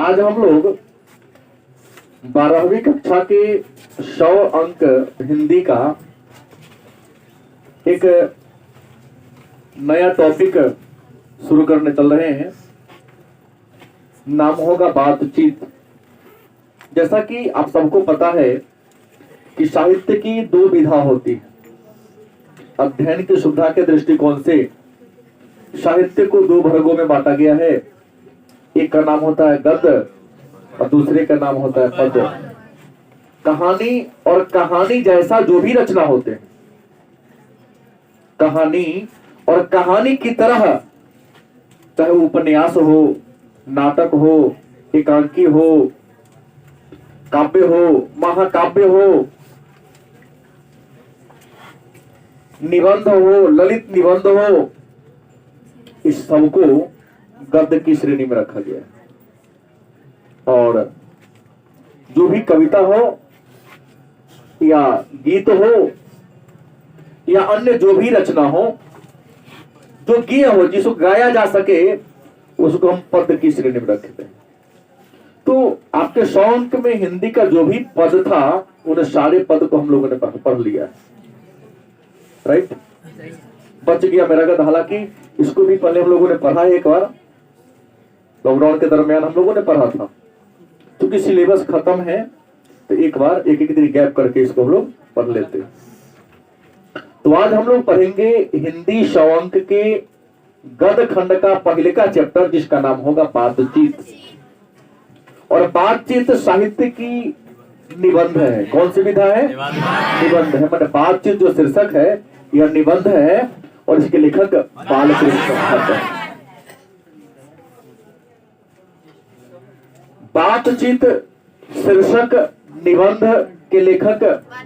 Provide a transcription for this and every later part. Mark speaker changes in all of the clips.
Speaker 1: आज हम लोग 12वीं कक्षा के 100 अंक हिंदी का एक नया टॉपिक शुरू करने चल रहे हैं। नाम होगा बातचीत। जैसा कि आप सबको पता है कि साहित्य की दो विधा होती है। अध्ययन की सुविधा के दृष्टिकोण से साहित्य को दो वर्गों में बांटा गया है। एक का नाम होता है गद्य और दूसरे का नाम होता है पद्य। कहानी और कहानी जैसा जो भी रचना होते हैं, कहानी और कहानी की तरह, चाहे उपन्यास हो, नाटक हो, एकांकी हो, काव्य हो, महाकाव्य हो, निबंध हो, ललित निबंध हो, इस सबको गद्य की श्रेणी में रखा गया है। और जो भी कविता हो या गीत हो या अन्य जो भी रचना हो, जो गेय हो, जिसको गाया जा सके, उसको हम पद की श्रेणी में रखते हैं। तो आपके 100 अंक में हिंदी का जो भी पद था, उन सारे पद को हम लोगों ने पढ़ लिया है। राइट, बच गया मेरा गद। हालांकि इसको भी पहले हम लोगों ने पढ़ा है, एक बार लॉकडाउन के दरमियान हम लोगों ने पढ़ा था। क्योंकि सिलेबस खत्म है तो एक बार एक दिन गैप करके इसको हम लोग पढ़ लेते हैं। तो आज हम लोग पढ़ेंगे हिंदी 100 अंक के गद्य खंड का पहले का चैप्टर, जिसका नाम होगा बातचीत। और बातचीत साहित्य की निबंध है। कौन सी विधा है? निबंध है। मतलब बातचीत जो शीर्षक है यह निबंध है और इसके लेखक बालकृष्ण भट्ट है। बातचीत शीर्षक निबंध के लेखक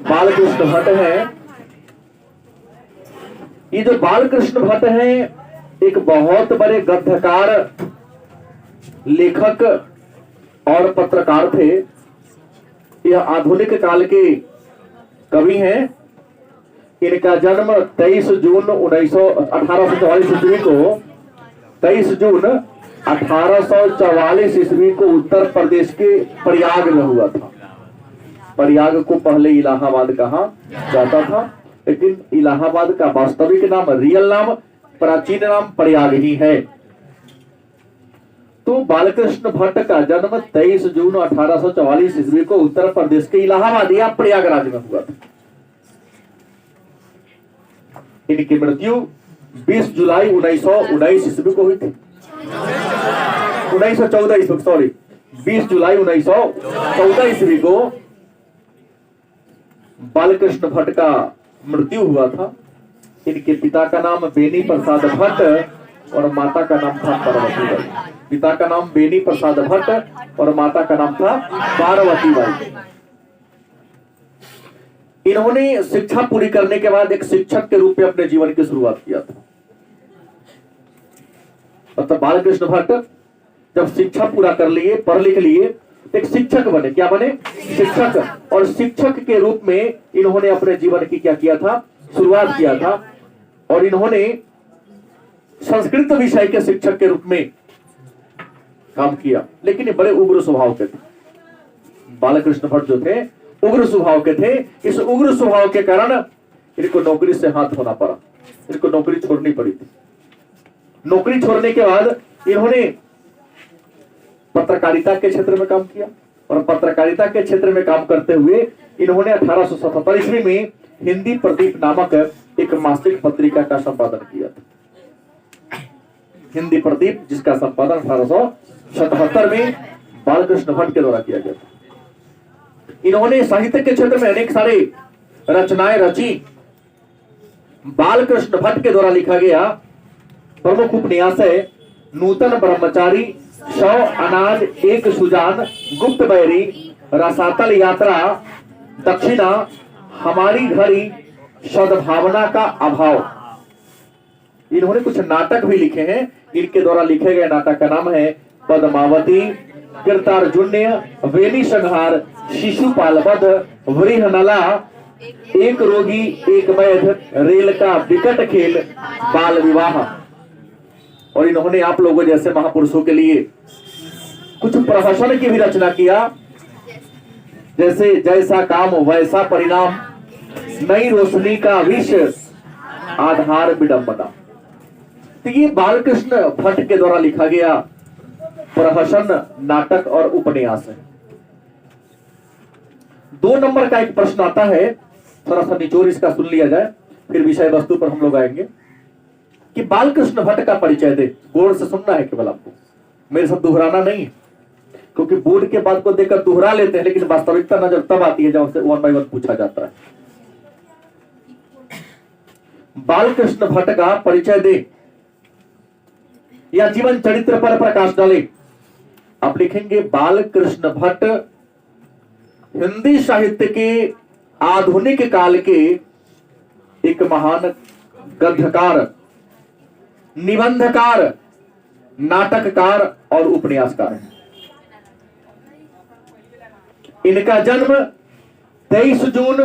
Speaker 1: बालकृष्ण भट्ट है। ये जो बालकृष्ण भट्ट है एक बहुत बड़े गद्यकार, लेखक और पत्रकार थे। यह आधुनिक काल के कवि हैं। इनका जन्म 23 जून 1844 ईस्वी को 23 जून 1844 ईस्वी को उत्तर प्रदेश के प्रयाग में हुआ था। प्रयाग को पहले इलाहाबाद कहा जाता था, लेकिन इलाहाबाद का वास्तविक नाम, रियल नाम, प्राचीन नाम प्रयाग ही है। तो बालकृष्ण भट्ट का जन्म 23 जून 1844 ईस्वी को उत्तर प्रदेश के इलाहाबाद या प्रयागराज में हुआ था। इनकी मृत्यु 20 जुलाई 1919 ईस्वी को हुई थी। 1914 ईस्वी, सॉरी, 20 जुलाई 1914 ईस्वी को बालकृष्ण भट्ट का मृत्यु हुआ था। इनके पिता का नाम बेनी प्रसाद भट्ट और माता का नाम था पार्वती बाई। पिता का नाम बेनी प्रसाद भट्ट और माता का नाम था पार्वती बाई। इन्होंने शिक्षा पूरी करने के बाद एक शिक्षक के रूप में अपने जीवन की शुरुआत किया था। मतलब बालकृष्ण भट्ट जब शिक्षा पूरा कर लिए, पढ़ लिख लिए, एक शिक्षक बने। क्या बने? शिक्षक। और शिक्षक के रूप में इन्होंने अपने जीवन की क्या किया था? शुरुआत किया था। और इन्होंने संस्कृत विषय के शिक्षक के रूप में काम किया। लेकिन ये बड़े उग्र स्वभाव के थे। बालकृष्ण भट्ट जो थे उग्र स्वभाव के थे। इस उग्र स्वभाव के कारण इनको नौकरी से हाथ धोना पड़ा। इनको नौकरी छोड़नी पड़ी थी। नौकरी छोड़ने के बाद इन्होंने पत्रकारिता के क्षेत्र में काम किया। और पत्रकारिता के क्षेत्र में काम करते हुए इन्होंने 1877 ईस्वी में हिंदी प्रदीप नामक एक मासिक पत्रिका का संपादन किया था। हिंदी प्रदीप, जिसका संपादन 1877 में बालकृष्ण भट्ट के द्वारा किया गया था। इन्होंने साहित्य के क्षेत्र में अनेक सारे रचनाएं रची। बालकृष्ण भट्ट के द्वारा लिखा गया प्रमुख उपन्यास है नूतन ब्रह्मचारी, 100 अनाज एक सुजान, गुप्त बैरी, रसातल यात्रा, दक्षिणा, हमारी घड़ी, सद्भावना का अभाव। इन्होंने कुछ नाटक भी लिखे हैं। इनके द्वारा लिखे गए नाटक का नाम है पद्मावती, कृतार्जुन्य, वेली संहार, शिशुपाल वध, वृहनला, एक रोगी एक वैध, रेल का विकट खेल, बाल विवाह। और इन्होंने आप लोगों जैसे महापुरुषों के लिए कुछ प्रहसन की भी रचना किया, जैसे जैसा काम वैसा परिणाम, नई रोशनी का विष, आधार विडंबना। तो ये बालकृष्ण भट्ट के द्वारा लिखा गया प्रहसन नाटक और उपन्यास है। 2 नंबर का एक प्रश्न आता है, थोड़ा सा निचोड़ इसका सुन लिया जाए, फिर विषय वस्तु पर हम लोग आएंगे। कि बालकृष्ण भट्ट का परिचय दे, बोर्ड से सुनना है केवल आपको, मेरे साथ दोहराना नहीं है, क्योंकि बोर्ड के बात को देखकर दोहरा लेते हैं, लेकिन वास्तविकता नजर तब आती है जब उससे 1 बाय 1 पूछा जाता है। बालकृष्ण भट्ट का परिचय दे या जीवन चरित्र पर प्रकाश डाले। आप लिखेंगे बालकृष्ण भट्ट हिंदी साहित्य के आधुनिक काल के एक महान गद्यकार, निबंधकार, नाटककार और उपन्यासकार हैं। इनका जन्म 23 जून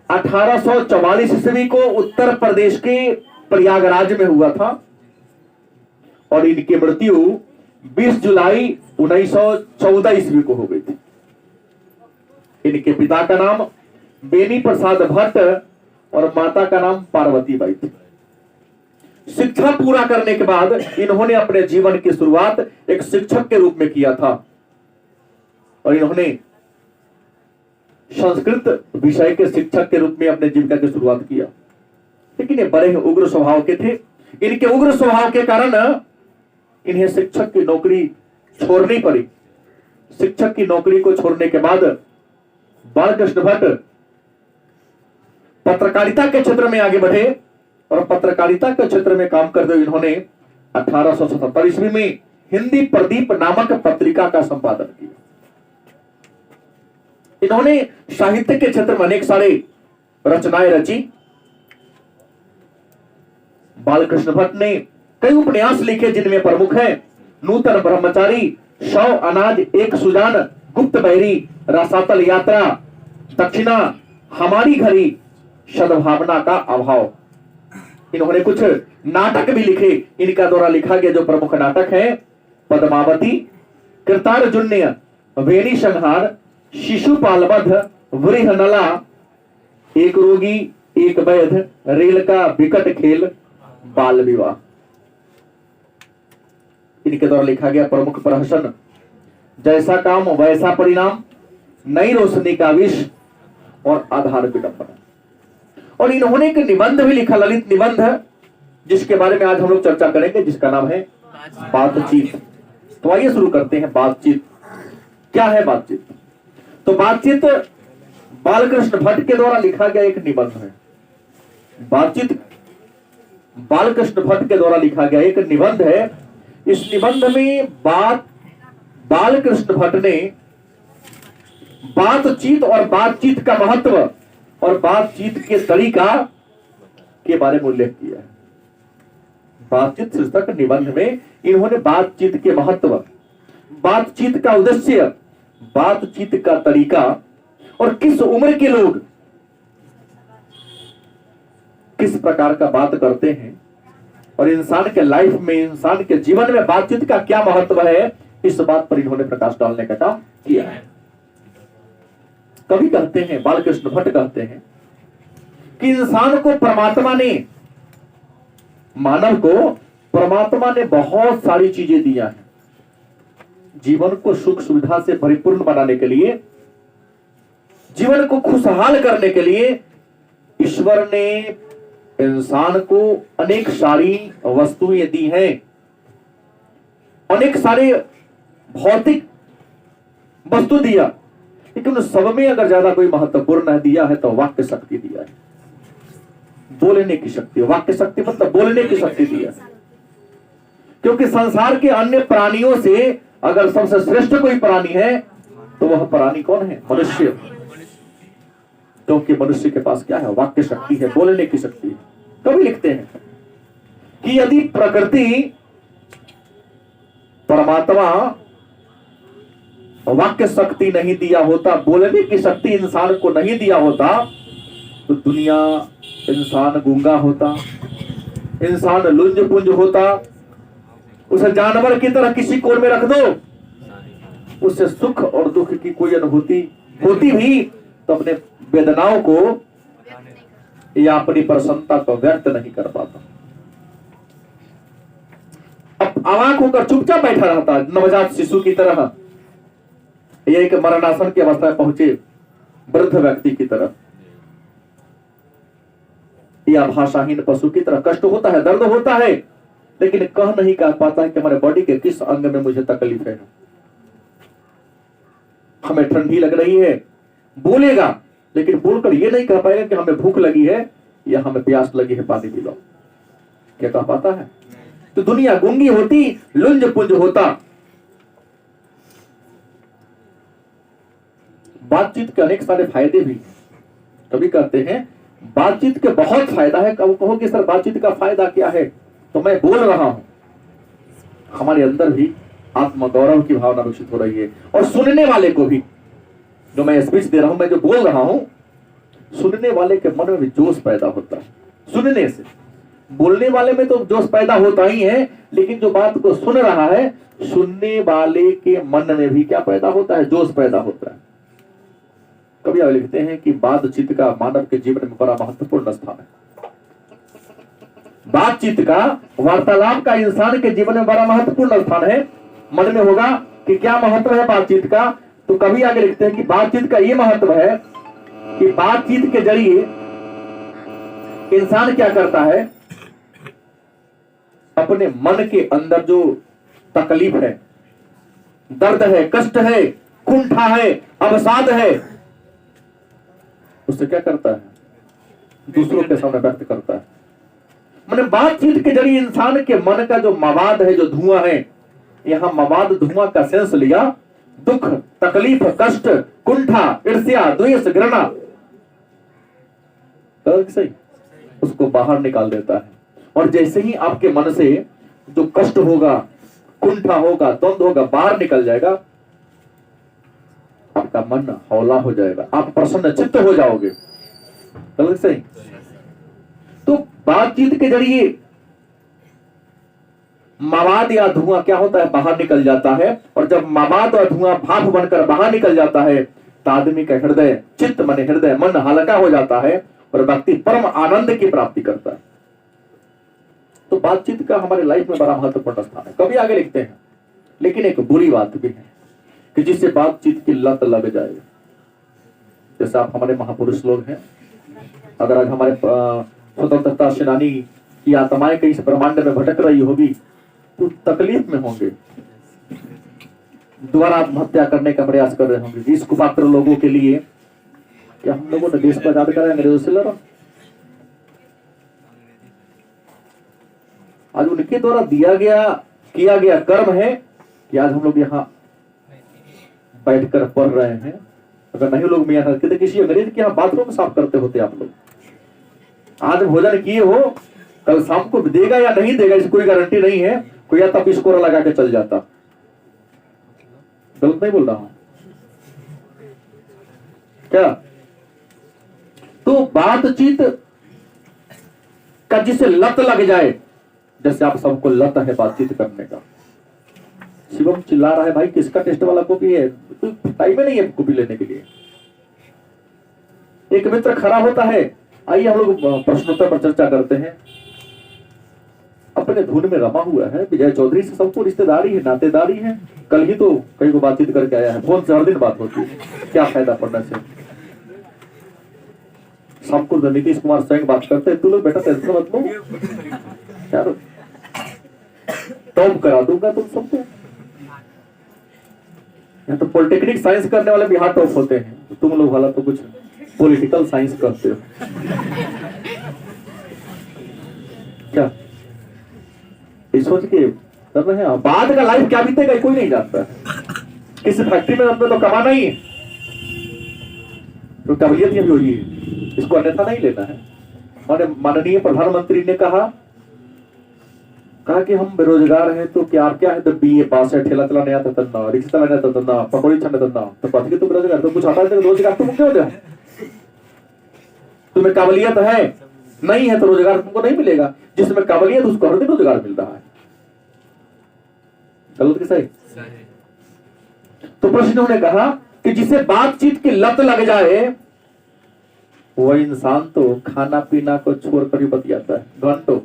Speaker 1: 1844 ईस्वी को उत्तर प्रदेश के प्रयागराज में हुआ था और इनकी मृत्यु 20 जुलाई 1914 ईस्वी को हो गई थी। इनके पिता का नाम बेनी प्रसाद भट्ट और माता का नाम पार्वती बाई थी। शिक्षा पूरा करने के बाद इन्होंने अपने जीवन की शुरुआत एक शिक्षक के रूप में किया था और इन्होंने संस्कृत विषय के शिक्षक के रूप में अपने जीविका की शुरुआत किया। लेकिन ये बड़े ही उग्र स्वभाव के थे। इनके उग्र स्वभाव के कारण इन्हें शिक्षक की नौकरी छोड़नी पड़ी। शिक्षक की नौकरी को छोड़ने के बाद बालकृष्ण भट्ट पत्रकारिता के क्षेत्र में आगे बढ़े और पत्रकारिता के क्षेत्र में काम करते हुए इन्होंने 1877 ईस्वी में हिंदी प्रदीप नामक पत्रिका का संपादन किया। इन्होंने साहित्य के क्षेत्र में अनेक सारे रचनाएं रची। बालकृष्ण भट्ट ने कई उपन्यास लिखे जिनमें प्रमुख है नूतन ब्रह्मचारी, 100 अनाज एक सुजान, गुप्त बैरी, रसातल यात्रा, दक्षिणा, हमारी घड़ी, सद्भावना का अभाव। इन्होंने कुछ नाटक भी लिखे। इनका द्वारा लिखा गया जो प्रमुख नाटक है पद्मावती, कृतार्जुन्य, वेणी संहार, शिशुपालवध, वृहनला, एक रोगी एक वैध, रेल का विकट खेल, बाल विवाह। इनके द्वारा लिखा गया प्रमुख प्रहसन जैसा काम वैसा परिणाम, नई रोशनी का विष और आधार विडंबना। और इन्होंने एक निबंध भी लिखा, ललित निबंध, जिसके बारे में आज हम लोग चर्चा करेंगे, जिसका नाम है बातचीत। तो आइए शुरू करते हैं। बातचीत क्या है? बातचीत तो बातचीत बालकृष्ण भट्ट के द्वारा लिखा गया एक निबंध है। बातचीत बालकृष्ण भट्ट के द्वारा लिखा गया एक निबंध है। इस निबंध में बालकृष्ण भट्ट ने बातचीत और बातचीत का महत्व और बातचीत के तरीका के बारे में उल्लेख किया है। बातचीत शीर्षक निबंध में इन्होंने बातचीत के महत्व, बातचीत का उद्देश्य, बातचीत का तरीका और किस उम्र के लोग किस प्रकार का बात करते हैं और इंसान के लाइफ में, इंसान के जीवन में बातचीत का क्या महत्व है, इस बात पर इन्होंने प्रकाश डालने का काम किया है। कवि कहते हैं, बालकृष्ण भट्ट कहते हैं कि इंसान को परमात्मा ने, मानव को परमात्मा ने बहुत सारी चीजें दिया है। जीवन को सुख सुविधा से परिपूर्ण बनाने के लिए, जीवन को खुशहाल करने के लिए ईश्वर ने इंसान को अनेक सारी वस्तुएं दी हैं, अनेक सारे भौतिक वस्तु दिया, लेकिन उन सब में अगर ज्यादा कोई महत्वपूर्ण दिया है तो वाक्य शक्ति दिया है, बोलने की शक्ति। वाक्य शक्ति मतलब बोलने की शक्ति दिया है। क्योंकि संसार के अन्य प्राणियों से अगर सबसे श्रेष्ठ कोई प्राणी है तो वह प्राणी कौन है? मनुष्य। क्योंकि मनुष्य के पास क्या है? वाक्य शक्ति है, बोलने की शक्ति है। कवि लिखते हैं कि यदि प्रकृति, परमात्मा वाक्य शक्ति नहीं दिया होता, बोलने की शक्ति इंसान को नहीं दिया होता, तो दुनिया, इंसान गूंगा होता, इंसान लुंज पुंज होता। उसे जानवर की तरह किसी कोण में रख दो, उससे सुख और दुख की कोई अनुभूति होती भी तो अपने वेदनाओं को या अपनी प्रसन्नता को व्यक्त नहीं कर पाता। अब अवाक होकर चुपचाप बैठा रहता नवजात शिशु की तरह, यह एक मरणासन की अवस्था में पहुंचे वृद्ध व्यक्ति की तरह, या भाषाहीन पशु की तरह। कष्ट होता है, दर्द होता है, लेकिन कह नहीं कह पाता है कि हमारे बॉडी के किस अंग में मुझे तकलीफ है। हमें ठंडी लग रही है, बोलेगा, लेकिन बोलकर ये नहीं कह पाएगा कि हमें भूख लगी है या हमें प्यास लगी है, पानी पी लो। क्या कह पाता है? तो दुनिया गूंगी होती, लुंज पुंज होता। बातचीत के अनेक सारे फायदे भी, कभी कहते हैं बातचीत के बहुत फायदा है। कब कहो कि सर बातचीत का फायदा क्या है, तो मैं बोल रहा हूं, हमारे अंदर भी आत्मगौरव की भावना विकसित हो रही है, और सुनने वाले को भी, जो मैं स्पीच दे रहा हूं, मैं जो बोल रहा हूं, सुनने वाले के मन में भी जोश पैदा होता है। सुनने से, बोलने वाले में तो जोश पैदा होता ही है, लेकिन जो बात को सुन रहा है, सुनने वाले के मन में भी क्या पैदा होता है? जोश पैदा होता है। कभी आप लिखते हैं कि बातचीत का मानव के जीवन में बड़ा महत्वपूर्ण स्थान है। बातचीत का, वार्तालाप का इंसान के जीवन में बड़ा महत्वपूर्ण स्थान है। मन में होगा कि क्या महत्व है बातचीत का, तो कभी आगे लिखते हैं कि बातचीत का यह महत्व है कि बातचीत के जरिए इंसान क्या करता है, अपने मन के अंदर जो तकलीफ है, दर्द है, कष्ट है, कुंठा है, अवसाद है, उससे क्या करता है? दूसरों के सामने व्यक्त करता है। मैंने बातचीत के जरिए इंसान के मन का जो मवाद है, जो धुआं है, यहां मवाद धुआं का सेंस लिया, दुख, तकलीफ, कष्ट, कुंठा, ईर्ष्या, द्वेष, घृणा, सही, उसको बाहर निकाल देता है। और जैसे ही आपके मन से जो कष्ट होगा, कुंठा होगा, द्वंद्व होगा, बाहर निकल जाएगा, आपका मन हौला हो जाएगा, आप प्रसन्न चित्त हो जाओगे। सही। तो बातचीत के जरिए मवाद या धुआं क्या होता है? बाहर निकल जाता है। और जब मवाद और धुआं भाप बनकर बाहर निकल जाता है, तो आदमी का हृदय, चित्त मन हृदय मन हल्का हो जाता है और व्यक्ति परम आनंद की प्राप्ति करता है। तो बातचीत का हमारे लाइफ में बड़ा महत्वपूर्ण स्थान है। कभी आगे लिखते हैं, लेकिन एक बुरी बात भी है कि जिससे बातचीत की लत लग जाए। जैसे आप हमारे महापुरुष लोग हैं, अगर आज हमारे स्वतंत्रता सेनानी की आत्माएं कहीं से ब्रह्मांड में भटक रही होगी, तो तकलीफ में होंगे, दोबारा आत्महत्या करने का प्रयास कर रहे होंगे। इस कुपात्र लोगों के लिए क्या हम लोगों ने देश को आजाद कराया? अंग्रेजों से लड़ा। आज उनके द्वारा किया गया कर्म है कि आज हम लोग यहाँ बैठकर पढ़ रहे हैं। अगर नहीं लोग मियां करते तो किसी अंग्रेज के यहाँ बाथरूम साफ करते होते आप लोग। आज भोजन किए हो, कल शाम को देगा या नहीं देगा इसकी कोई गारंटी नहीं है। कोई आता पिस्कोरा लगा के चल जाता। गलत नहीं बोल रहा हूं क्या? तो बातचीत का जिसे लत लग जाए, जैसे आप सबको लत है बातचीत करने का। शिवम चिल्ला रहा है, भाई किसका टेस्ट वाला कॉपी है? टाइम में नहीं है कॉपी लेने के लिए। एक मित्र खड़ा होता है, आइए हम लोग प्रश्नोत्तर पर चर्चा करते हैं। अपने धुन में रमा हुआ है, विजय चौधरी से सबको रिश्तेदारी है, नातेदारी है। कल ही तो कहीं को बातचीत करके आया है, फोन से हर दिन बात होती है, क्या फायदा पड़ने से। शाम को नीतीश कुमार स्वयं बात करते हैं, तू लोग बेटा टेंशन मत लो यार, टॉप करा दूंगा तुम सबको। यहाँ तो पॉलिटेक्निक साइंस करने वाले बिहार टॉप होते हैं, तुम लोग वाला तो कुछ पॉलिटिकल साइंस करते हो क्या? इस सोच के कर रहे हैं। बाद का लाइफ क्या बीतेगा कोई नहीं जानता है। किस फैक्ट्री में अपने तो कमाना ही है, तो काबिलियत ये भी होगी, इसको अन्यथा नहीं लेना है। माननीय प्रधानमंत्री ने कहा कि हम बेरोजगार हैं, तो क्या है? तो बीए पास है, ठेला चलाने आता तन्ना, रिक्शा चलाने आता तन्ना, पकौड़ी छाने तन्ना, तो पता कि तुम बेरोजगार, तो कुछ आता है रोजगार तुम क्यों दे? तुम्हें काबिलियत है नहीं है तो रोजगार तुमको नहीं मिलेगा। जिसमें काबिलियत उसको हर दिन रोजगार मिल रहा है। गलत कि सही? तो प्रश्नों ने कहा कि जिसे बातचीत की लत लग जाए वह इंसान तो खाना पीना को छोड़कर ही बतियाता है घंटों।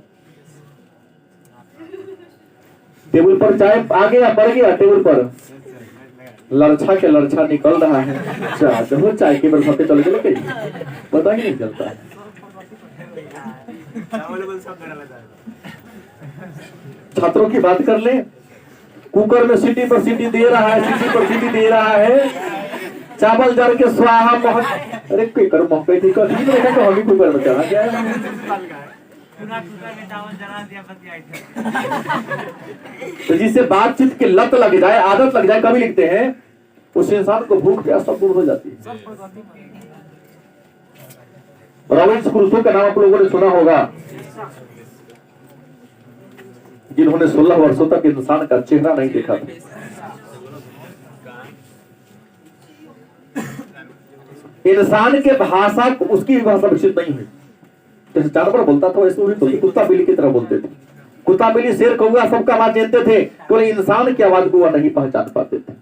Speaker 1: टेबल पर चाय आ गया, पड़ गया टेबल पर, लड़छा के लड़छा निकल रहा है, चाय के बरसाते चल गए, पता ही नहीं चलता है। छात्रों की बात कर ले, कुकर में सीटी पर सीटी दे रहा है, सीटी पर सीटी दे रहा है, चावल जल के स्वाहा महक, अरे कोई कर महक थी कभी नहीं देखा, तो हम ही कुकर में चढ़ा गया तो जिससे बातचीत की लत लग जाए, आदत लग जाए, कभी लिखते हैं उस इंसान को भूख प्यास सब दूर हो जाती है। रॉबिन्स क्रूसो का नाम आप लोगों ने सुना होगा, जिन्होंने 16 वर्षों तक इंसान का चेहरा नहीं देखा था। इंसान के भाषा, उसकी भाषा विकसित नहीं हुई। जैसे जानवर बोलता था वैसे भी कुत्ता बिल्ली की तरह बोलते थे। कुत्ता बिल्ली शेर कौवा सबका आवाज जानते थे, केवल इंसान की आवाज को वह नहीं पहचान पाते थे।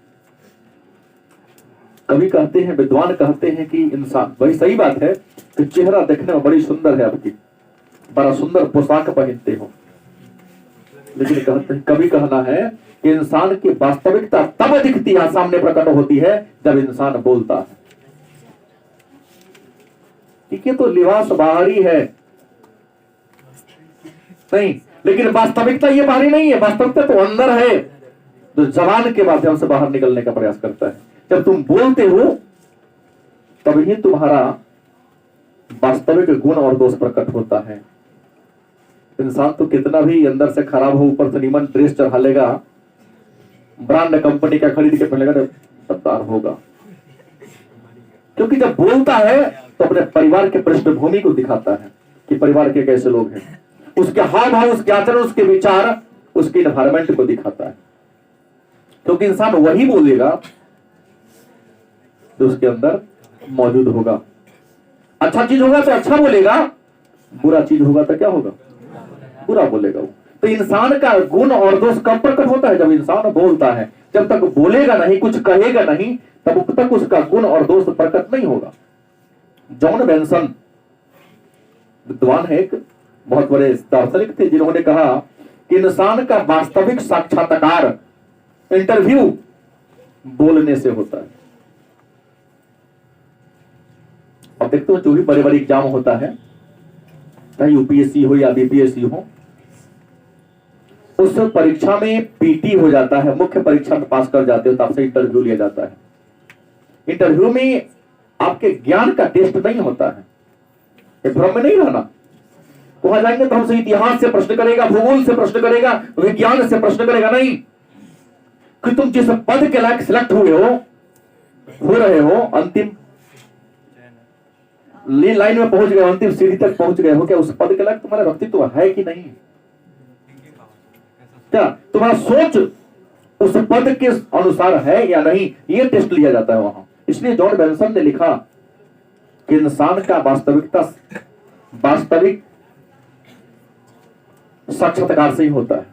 Speaker 1: कभी कहते हैं, विद्वान कहते हैं कि इंसान, वही सही बात है कि चेहरा देखने में बड़ी सुंदर है आपकी, बड़ा सुंदर पोशाक पहनते हो, लेकिन कहते हैं, कभी कहना है कि इंसान की वास्तविकता तब दिखती है, सामने प्रकट होती है जब इंसान बोलता है। ठीक है, तो लिबास बाहरी है नहीं, लेकिन वास्तविकता ये बाहरी नहीं है, वास्तविकता तो अंदर है, जो जबान के माध्यम से बाहर निकलने का प्रयास करता है। जब तुम बोलते हो तभी तुम्हारा वास्तविक गुण और दोष प्रकट होता है। इंसान तो कितना भी अंदर से खराब हो, ऊपर से नीमन ड्रेस चढ़ा लेगा, ब्रांड कंपनी का खरीद के पहनेगा, सत्तार होगा, क्योंकि जब बोलता है तो अपने परिवार के पृष्ठभूमि को दिखाता है कि परिवार के कैसे लोग हैं, उसके हाव भाव, उसके आचरण, उसके विचार, उसके एनवायरमेंट को दिखाता है। क्योंकि इंसान वही बोलेगा जो उसके अंदर मौजूद होगा। अच्छा चीज होगा तो अच्छा बोलेगा, बुरा चीज होगा तो क्या होगा, बुरा बोलेगा वो। तो इंसान का गुण और दोष कब प्रकट होता है, जब इंसान बोलता है। जब तक बोलेगा नहीं, कुछ कहेगा नहीं, तब तक उसका गुण और दोष प्रकट नहीं होगा। जॉन बेंसन विद्वान है, एक बहुत बड़े दार्शनिक थे, जिन्होंने कहा कि इंसान का वास्तविक साक्षात्कार, इंटरव्यू बोलने से होता है। अब देखते हो जो भी बड़े बड़े एग्जाम होता है, चाहे यूपीएससी हो या बीपीएससी हो, उस परीक्षा में पीटी हो जाता है, मुख्य परीक्षा में पास कर जाते हो तो आपसे इंटरव्यू लिया जाता है। इंटरव्यू में आपके ज्ञान का टेस्ट नहीं होता है, ये भ्रम में नहीं रहना। वहां जाएंगे तो हमसे इतिहास से प्रश्न करेगा, भूगोल से प्रश्न करेगा, विज्ञान से प्रश्न करेगा नहीं, कि तुम जिस पद के लायक सिलेक्ट हो रहे हो, अंतिम लाइन में पहुंच गए, अंतिम सीढ़ी तक पहुंच गए हो, क्या उस पद के लायक तुम्हारा व्यक्तित्व है कि नहीं? क्या तुम्हारा सोच उस पद के अनुसार है या नहीं, ये टेस्ट लिया जाता है वहां। इसलिए जॉन बेंसन ने लिखा कि इंसान का वास्तविक साक्षात्कार से ही होता है,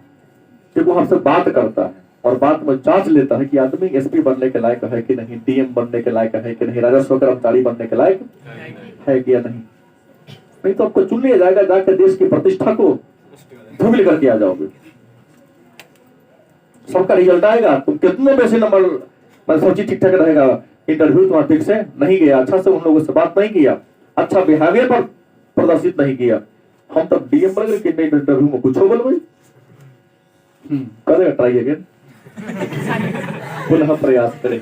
Speaker 1: क्योंकि वो हमसे बात करता है और बात में जांच लेता है कि आदमी एसपी बनने के लायक है कि नहीं, डीएम बनने के लायक है कि नहीं, राजस्व कर्मचारी बनने के लायक है कि नहीं। नहीं तो आपको चुन लिया जाएगा, जाकर देश की प्रतिष्ठा को धूमिल करके आ जाओगे। सबका रिजल्ट आएगा, तुम कितनों में से नंबर, सब चीज ठीक ठाक रहेगा, इंटरव्यू तुम्हारा ठीक से नहीं गया, अच्छा से उन लोगों से बात नहीं किया, अच्छा बिहेवियर पर प्रदर्शित नहीं किया, हम तब डीएम बन गए कि नहीं, इंटरव्यू में कुछ हो बोल भाई, करेगा ट्राई अगेन, पुनः प्रयास करें।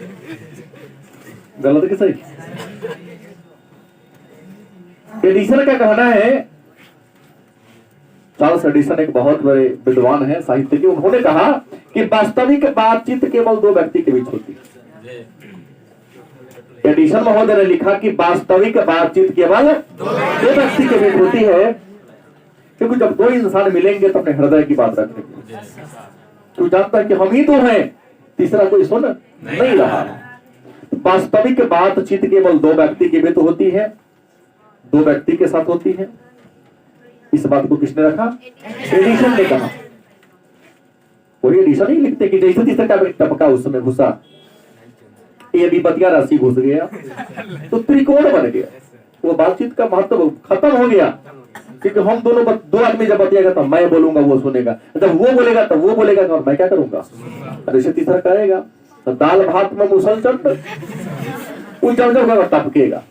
Speaker 1: गलत कि सही? एडिसन का कहना है, चार्ल्स एडिसन एक बहुत बड़े विद्वान है, साहित्य के, उन्होंने कहा कि वास्तविक बातचीत केवल दो व्यक्ति के बीच होती है। एडिसन महोदय ने लिखा कि वास्तविक बातचीत केवल दो व्यक्ति के बीच होती है, क्योंकि जब दो इंसान मिलेंगे तो अपने हृदय की बात रखेंगे। तू जानता है कि हम ही दो हैं, तीसरा कोई सुन नहीं रहा। वास्तविक बातचीत केवल दो व्यक्ति के बीच होती है, दो व्यक्ति के साथ होती है। इस बात को किसने रखा? एडिसन ने कहा। कोई एडिसन नहीं लिखते कि जैसे तीसरा का टपका उस समय घुसा, ये विपत्तिया राशि घुस गया तो त्रिकोण बन गया। वो बातचीत का महत्व खत्म हो गया, क्योंकि हम दोनों दो आदमी जब बतियाएगा तो मैं बोलूंगा वो सुनेगा, जब वो बोलेगा तो वो बोलेगा और मैं क्या करूंगा, अरे से तीसरा कहेगा। तो दाल भात में मुसलचंद उन जब टपकेगा।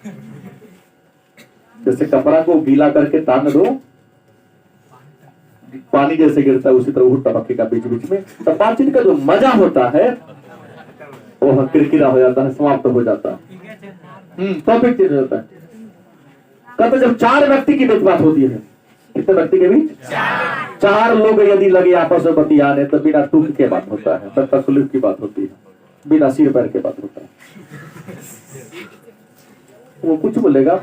Speaker 1: जैसे कपड़ा को गीला करके तान दो, पानी जैसे गिरता है उसी तरह वो टपकेगा बीच बीच में। तो बातचीत का जो मजा होता है वो किरकिरा हो जाता है, समाप्त हो जाता है। टॉपिक चेंज होता है। कहते जब चार व्यक्ति की बात होती है, कितने व्यक्ति के बीच, चार लोग यदि लगे आपस में बतियाने तो बिना टूक के बात होता है, तब तकलीफ की बात होती है, बिना सिर पैर के बात होता है। वो कुछ बोलेगा,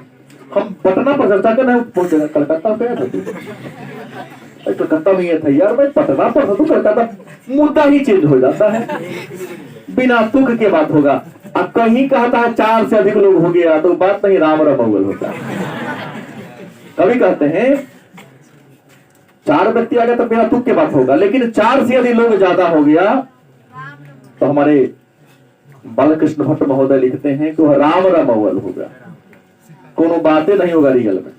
Speaker 1: हम पटना पर चर्चा कर रहे हैं, पहुंचेगा कलकत्ता पे कलकत्ता में ये था यार, मैं पटना पर तो कलकत्ता, मुद्दा ही चेंज हो जाता है, बिना तुक के बात होगा। अब कहीं कहता है 4 से अधिक लोग हो गया तो बात नहीं राम रमौल होता है। कभी कहते हैं 4 व्यक्ति आ गया तो बिना तुक के बात होगा, लेकिन 4 से अधिक लोग ज्यादा हो गया तो हमारे बालकृष्ण भट्ट महोदय लिखते हैं कि वह राम रमौल होगा, कोनो बातें नहीं होगा रियल में।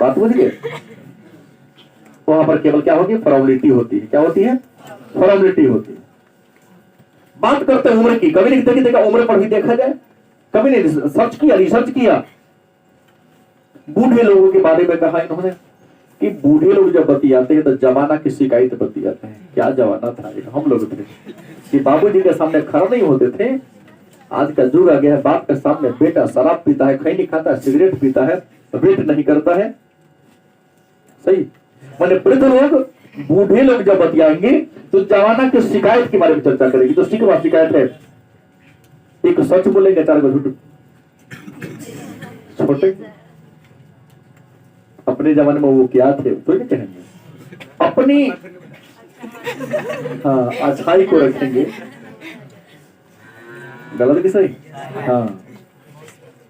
Speaker 1: बात बुझ गए? वहां पर केवल क्या होगी, फॉर्मेलिटी होती है। क्या होती है? फॉर्मेलिटी होती है। बात करते हैं उम्र की, कभी नहीं देखा देखा उम्र पर भी देखा जाए, कभी नहीं सर्च किया, रिसर्च किया। बूढ़े लोगों के बारे में कहा इन्होंने कि बूढ़े लोग जब बतियाते हैं तो जमाना की शिकायत बतियाते हैं। क्या जमाना था, हम लोग थे कि बाबूजी के सामने खड़ा नहीं होते थे। आज का युग आ गया है, बाप के सामने बेटा शराब पीता है, खैनी खाता है, सिगरेट पीता है, वेट नहीं करता है। सही मैंने वृद्ध लोग, बूढ़े लोग जब बतियाएंगे तो जमाना की शिकायत के बारे में चर्चा करेगी। तो ठीक बात शिकायत है, एक सच बोलेंगे 4 झूठ। छोटे अपने जमाने में वो क्या थे तो क्या कहेंगे, अपनी हाँ अच्छाई को रखेंगे, गलत कि सही। हाँ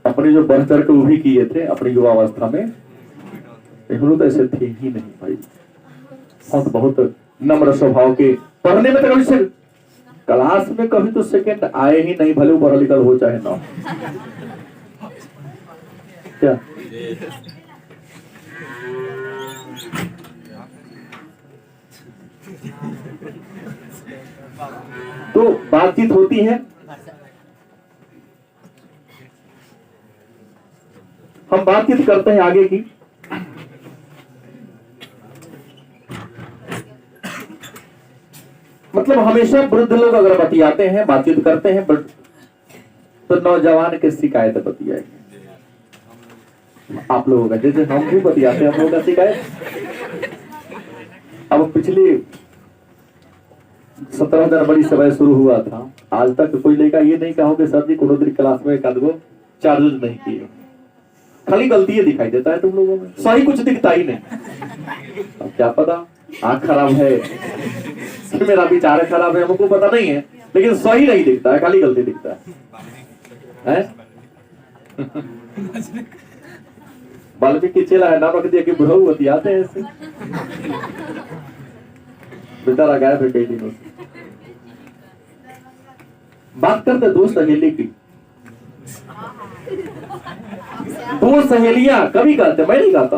Speaker 1: अपने जो बढ़ चढ़ के वो भी किए थे अपनी युवावस्था में, इन्होंने तो ऐसे थे ही नहीं भाई। बहुत बहुत नम्र स्वभाव के, पढ़ने में तो कभी से क्लास में कभी तो सेकंड आए ही नहीं, भले पढ़ा लिखा हो चाहे ना। क्या तो बातचीत होती है। हम बातचीत करते हैं आगे की। मतलब हमेशा वृद्ध लोग अगर बतियाते हैं, बातचीत करते हैं तो नौजवान की शिकायत बतियाएंगे। आप लोगों का जैसे हम भी बतियाते हैं हम लोगों का शिकायत। अब पिछली 17 जनवरी से शुरू हुआ था, आज तक कोई लड़का ये नहीं कहो कि सर जी कोनो दिन क्लास में एक आध चार्ज नहीं किए। खाली गलती ये दिखाई देता है तुम लोगों में, सही कुछ दिखता ही नहीं। अब क्या पता आंख खराब है, मेरा विचार खराब है, हमको पता नहीं है, लेकिन सही नहीं दिखता है, खाली गलती दिखता है। वाल्मीकि चेला है, नाम रख दिया कि बुढ़ऊ बतियाते हैं ऐसे। बेचारा गायब है कई दिनों से। बात करते दोस्त सहेली की। दो सहेलियां कभी कहते, मैं नहीं कहता,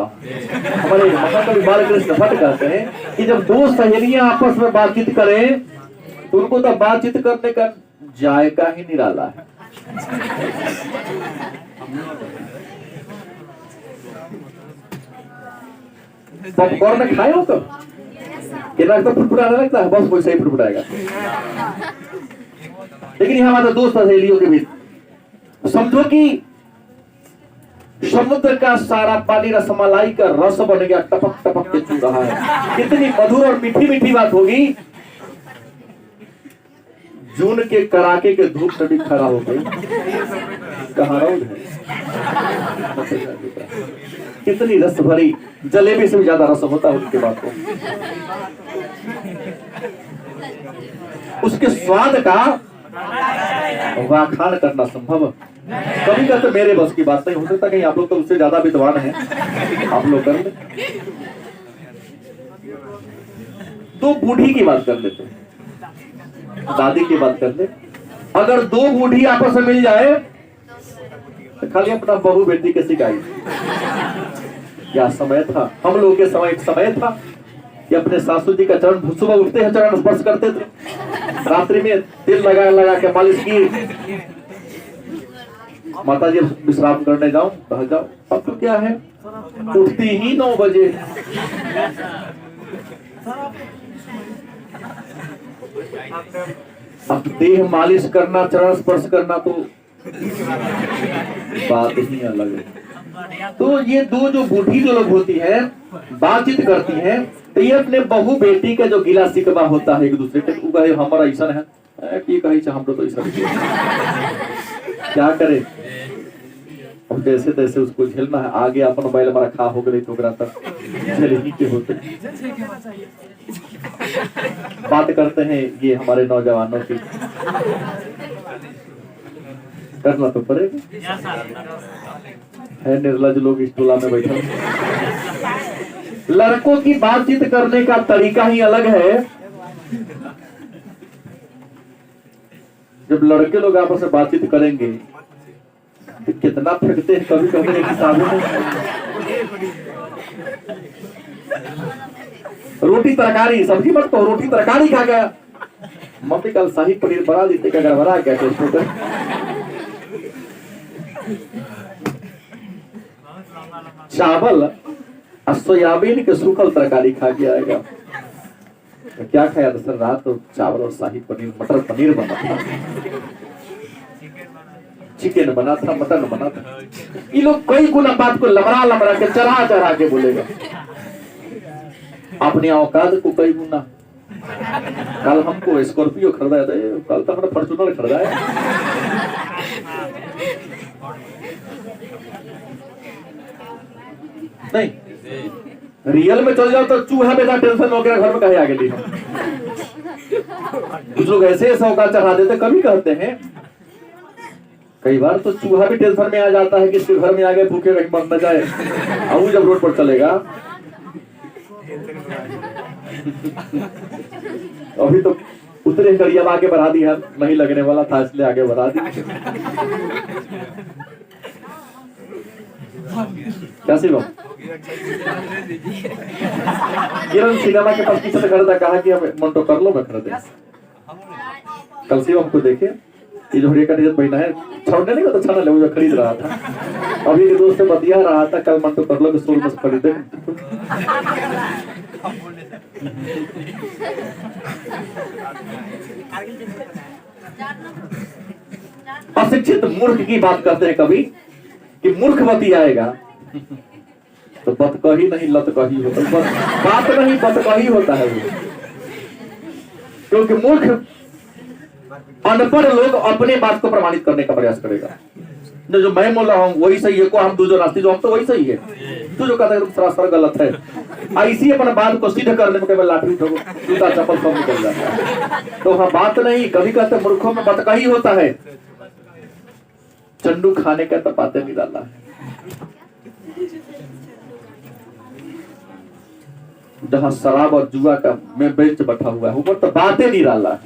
Speaker 1: हमारे महाकवि बालकृष्ण भट्ट कहते हैं कि जब दो सहेलियां आपस में बातचीत करें तो उनको तो बातचीत करने का जायका ही निराला है। पॉपकॉर्न खाए हो कब? केला तो फुटफुटाने लगता है, बस वैसे ही फुटफुटाएगा। लेकिन यहाँ हमारे दोस्त सहेलियों के बीच समझो कि समुद्र का सारा पानी रसमलाई का रस बन गया, टपक टपक के चू रहा है। कितनी मधुर और मीठी मीठी बात होगी। जून के कड़ाके के धूप से भी खड़ा हो गई, कहाँ रौद है। कितनी रस भरी, जलेबी से भी ज्यादा रस होता है उनके बात को। उसके स्वाद का व्याख्यान करना संभव कभी कहते मेरे बस की बात नहीं हो सकता, कहीं आप लोग तो उससे ज्यादा विद्वान हैं, आप लोग कर ले। तो बूढ़ी की बात कर लेते, दादी की बात कर ले। अगर दो बूढ़ी आपस में मिल जाए तो खाली अपना बहू बेटी के सिखाई। क्या समय था, हम लोगों के समय एक समय था कि अपने सासू जी का चरण, सुबह उठते हैं चरण स्पर्श करते थे, रात्रि में तेल लगा लगा के मालिश की, माता जी विश्राम करने जाओ कहा जाओ। अब तो क्या है, उठती ही 9 बजे। अब देह मालिश करना, चरण स्पर्श करना तो बात ही अलग है। तो ये दो जो बूढ़ी जो लोग होती हैं बातचीत करती हैं, तो ये अपने बहू बेटी का जो गिला शिकवा होता है एक दूसरे के, हमारा ऐसा है कि कहीं हम तो ऐसा क्या करे, अब जैसे तैसे उसको झेलना है। आगे अपन बैल में रखा हो गई तो झेलनी के होते। बात करते हैं ये हमारे नौजवानों की, करना तो पड़ेगा, है निर्लज लोग इस टोला में बैठे। लड़कों की बातचीत करने का तरीका ही अलग है। जब लड़के लोग आपस में बातचीत करेंगे तो कितना फेंकते हैं, कभी कभी एक हिसाब में रोटी तरकारी, सब्जी मत तो रोटी तरकारी खा गया, मम्मी कल शाही पनीर बना देते, क्या गड़बड़ा क्या टेस्ट होता। चावल और सोयाबीन के सूखल तरकारी खा के आएगा, तो क्या खाया था सर? रात तो चावल और शाही पनीर, मटर पनीर बना था, चिकन बना था, मटन बना था। ये लोग कई गुना बात को लमरा लमरा के चढ़ा चढ़ा के बोलेगा, अपने औकात को कई गुना। कल हमको स्कॉर्पियो खरीदा है, कल तो हमने फॉर्च्यूनर खरीदा है। नहीं, रियल में चल जाओ तो चूहा बेटा टेंशन हो गया घर में, कहे आगे ली हम। कुछ लोग ऐसे औकात चढ़ा देते, कभी कहते हैं कई बार तो चूहा भी टेंशन में आ जाता है कि इसके घर में आगे भूखे कहीं मर न जाए, और वो जब रोड पर चलेगा। अभी तो उतरे करिए, अब आगे बढ़ा दिया, नहीं लगने वाला था इसलिए आगे बढ़ा दी। क्या शिवम किरण सिनेमा के पास किसी ने खरीदा, कहा कि अब मंटो कर लो, मैं खरीदे। कल शिवम को देखे, ये जो हरिया का निजत महीना है, छोड़ने नहीं होता, छाना ले, वो खरीद रहा था। अभी के दोस्त से बतिया रहा था, कल मंटो कर लो कि सोल में खरीदे। अशिक्षित मूर्ख की बात करते हैं कभी कि मूर्ख बती आएगा तो बत कही नहीं लत कही होता, बात नहीं बत कही होता है वो। क्योंकि मूर्ख अनपढ़ लोग अपने बात को प्रमाणित करने का प्रयास करेगा, जो मैं बोल रहा हूँ वही सही है, को हम दूसरे रास्ते जो हम तो वही सही है, तू जो कहता है सरासर गलत है। ऐसी अपने बात को सिद्ध करने में केवल लाठी उठो, जूता चप्पल सब निकल जाता है। तो हाँ, बात नहीं, कभी कहते मूर्खों में बत कही होता है। चंडू खाने का तो बातें नहीं डाला है, जहां शराब और जुआ का में बेंच बैठा हुआ है, ऊपर तो बातें नहीं डाला है।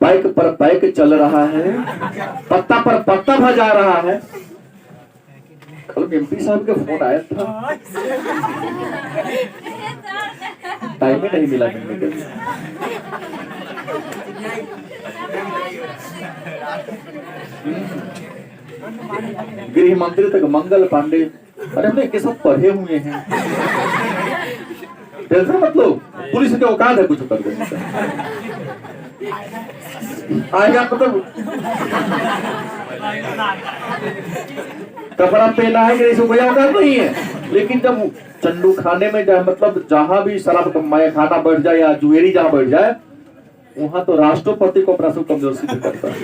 Speaker 1: बाइक पर बाइक चल रहा है, पत्ता पर पत्ता भजा रहा है। कल एमपी साहब का फोन आया था, टाइम ही नहीं मिला मिलने के लिए। गृह मंत्री तक मंगल पांडे, अरे हमने के सब पढ़े हुए हैं, टेंशन मत लो, पुलिस के औकात है कुछ कर देने का। आएगा मतलब कपड़ा पहना है कि नहीं, कोई औकात नहीं है। लेकिन जब चंडू खाने में जाए, मतलब जहां भी शराब का खाना बैठ जाए या जुएरी जहां बैठ जाए, वहां तो राष्ट्रपति को अपना सब कमजोर सिद्ध करता है,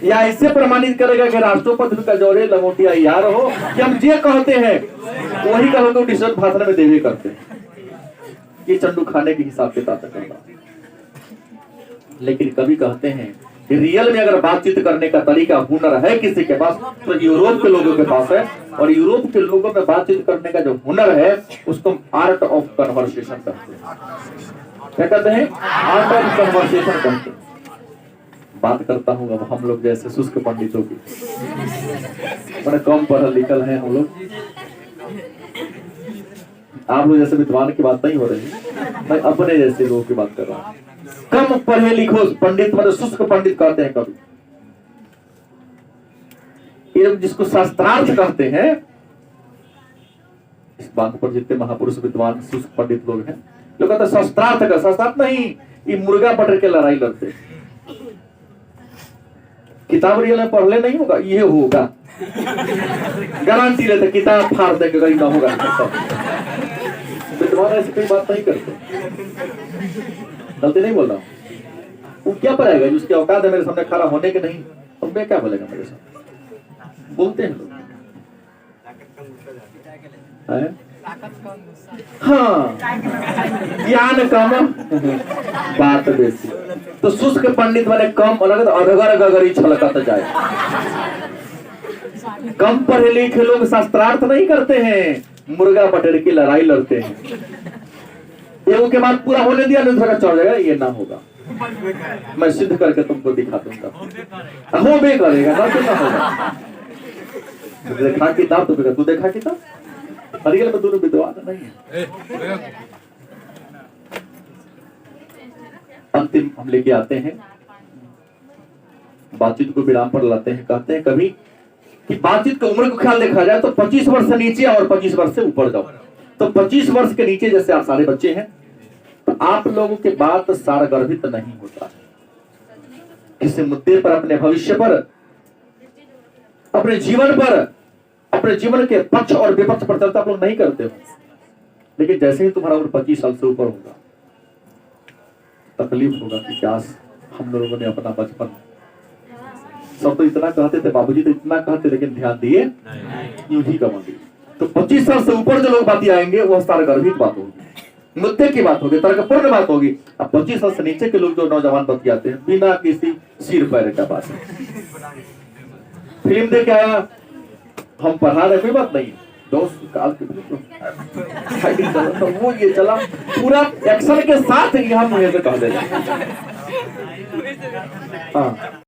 Speaker 1: या इससे प्रमाणित करेगा कि राष्ट्रपति का जोड़े लंगोटिया यार हो कि हम जे कहते हैं वही कहोगे, डिजिटल भाषण में देवे करते हैं। ये चंडू खाने के हिसाब से बात करना। लेकिन कभी कहते हैं कि रियल में अगर बातचीत करने का तरीका, हुनर है किसी के पास, तो यूरोप के लोगों के पास है। और यूरोप के लोगों में बातचीत करने का जो हुनर है उसको आर्ट ऑफ कन्वर्सेशन कहते हैं। क्या कहते हैं, आर्ट ऑफ कन्वर्सेशन कहते हैं। बात करता हूँ अब हम लोग जैसे शुष्क पंडितों की, बड़े कम पढ़ल लिखल है हम लोग। आप लोग जैसे विद्वान की बात नहीं हो रही, मैं अपने जैसे लोगों की बात कर रहा हूँ। कम पढ़े लिखो पंडित, मतलब शुष्क पंडित कहते हैं कभी। ये जिसको शास्त्रार्थ कहते हैं, इस बात पर जितने महापुरुष विद्वान शुष्क पंडित लोग हैं, लोग कहते हैं शास्त्रार्थ का। शास्त्रार्थ नहीं, ये मुर्गा पकड़ के लड़ाई लड़ते। किताब रियल में पढ़ ले नहीं होगा, ये होगा गारंटी लेते, किताब फाड़ देंगे कहीं ना होगा। विद्वान ऐसे कोई बात नहीं करते, गलती नहीं बोल रहा हूँ। वो क्या पढ़ेगा जिसकी औकात है मेरे सामने खड़ा होने के नहीं, तो मैं क्या बोलेगा मेरे साथ, बोलते हैं लोग। हाँ, ज्ञान कम बात बेसी। तो शुष्क पंडित वाले कम अलग, अधगर गगरी छलकत जाए। कम पढ़े लिखे लोग शास्त्रार्थ नहीं करते हैं, मुर्गा पकड़ की लड़ाई लड़ते हैं। ये के बाद पूरा होने दिया, नहीं चढ़ जाएगा, ये ना होगा, मैं सिद्ध करके तुमको दिखा दूंगा। हो बे करेगा ना, तो ना होगा। देखा किताब तो तू देखा किताब, रियल में दोनों विद्वान नहीं है। अंतिम हम लेके आते हैं, बातचीत को विराम पर लाते हैं। कहते हैं कभी कि बातचीत की उम्र को ख्याल देखा जाए तो 25 वर्ष से नीचे और 25 वर्ष से ऊपर जाओ। तो 25 वर्ष के नीचे जैसे आप सारे बच्चे हैं, तो आप लोगों के बात सारगर्भित नहीं होता है। किसी मुद्दे पर, अपने भविष्य पर, अपने जीवन पर, अपने जीवन के पक्ष और विपक्ष पर चर्चा आप लोग नहीं करते हो। लेकिन जैसे ही तुम्हारा उम्र 25 साल से ऊपर होगा, तकलीफ होगा कि क्या हम लोगों ने अपना बचपन, सब तो इतना कहते थे, बाबूजी तो इतना कहते, लेकिन ध्यान दिए यूं ही कमा दिए। तो 25 साल से ऊपर जो लोग बातें आएंगे वह सारगर्भित बात होगी, मुद्दे की बात होगी, तर्कपूर्ण बात होगी। अब 25 साल से नीचे के लोग जो नौजवान बतियाते हैं बिना किसी सिर पैर का बात है। फिल्म देख आया, हम पढ़ा रहे, कोई बात नहीं, दोस्त काल के तो वो ये चला पूरा एक्शन के साथ ही हम मुझे कह देते। हाँ।